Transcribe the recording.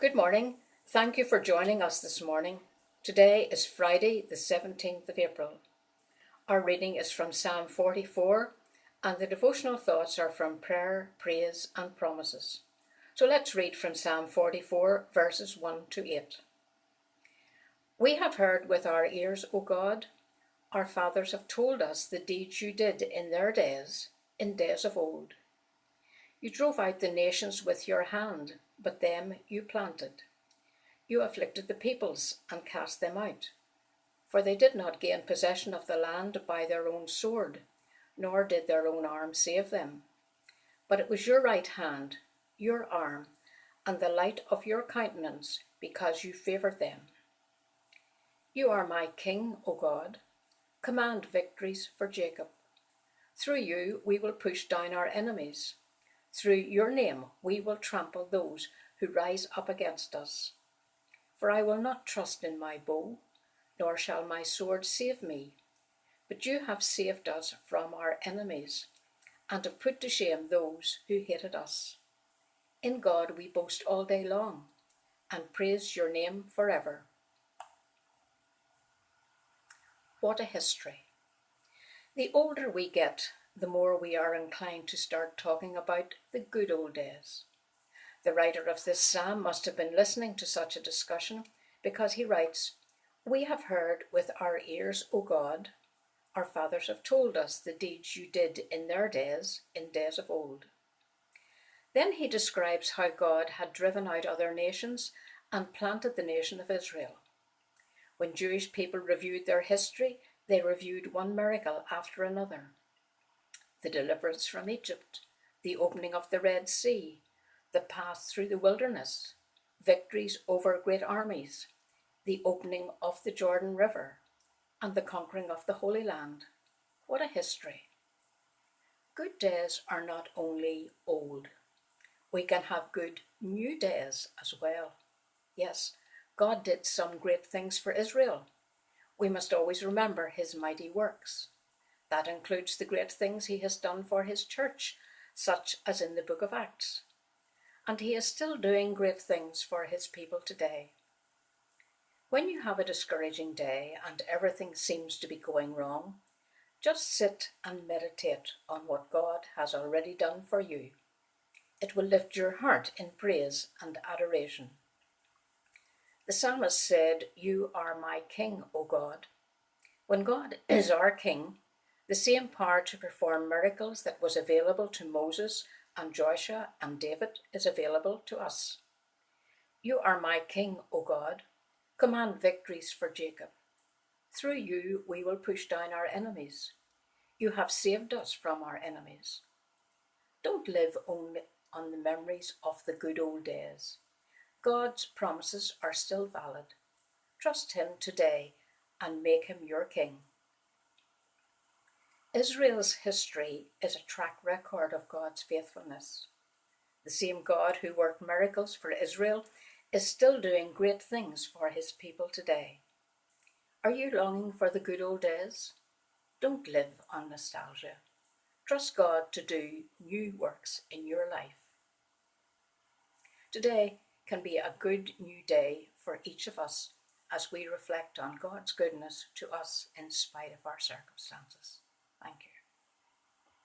Good morning. Thank you for joining us this morning. Today is Friday, the 17th of April. Our reading is from Psalm 44, and the devotional thoughts are from Prayer, Praise, and Promises. So let's read from Psalm 44, verses 1 to 8. We have heard with our ears, O God. Our fathers have told us the deeds you did in their days, in days of old. You drove out the nations with your hand, but them you planted. You afflicted the peoples and cast them out, for they did not gain possession of the land by their own sword, nor did their own arm save them. But it was your right hand, your arm, and the light of your countenance, because you favoured them. You are my King, O God. Command victories for Jacob. Through you we will push down our enemies. Through your name we will trample those who rise up against us. For I will not trust in my bow, nor shall my sword save me. But you have saved us from our enemies, and have put to shame those who hated us. In God we boast all day long, and praise your name forever. What a history. The older we get, the more we are inclined to start talking about the good old days. The writer of this psalm must have been listening to such a discussion, because he writes, We have heard with our ears, O God. Our fathers have told us the deeds you did in their days, in days of old. Then he describes how God had driven out other nations and planted the nation of Israel. When Jewish people reviewed their history, they reviewed one miracle after another. The deliverance from Egypt, the opening of the Red Sea, the path through the wilderness, victories over great armies, the opening of the Jordan River, and the conquering of the Holy Land. What a history. Good days are not only old. We can have good new days as well. Yes, God did some great things for Israel. We must always remember his mighty works. That includes the great things he has done for his church, such as in the book of Acts. And he is still doing great things for his people today. When you have a discouraging day and everything seems to be going wrong, just sit and meditate on what God has already done for you. It will lift your heart in praise and adoration. The psalmist said, You are my King, O God. When God is our King, the same power to perform miracles that was available to Moses and Joshua and David is available to us. You are my King, O God. Command victories for Jacob. Through you we will push down our enemies. You have saved us from our enemies. Don't live only on the memories of the good old days. God's promises are still valid. Trust him today and make him your King. Israel's history is a track record of God's faithfulness. The same God who worked miracles for Israel is still doing great things for his people today. Are you longing for the good old days? Don't live on nostalgia. Trust God to do new works in your life. Today can be a good new day for each of us as we reflect on God's goodness to us in spite of our circumstances. Thank you.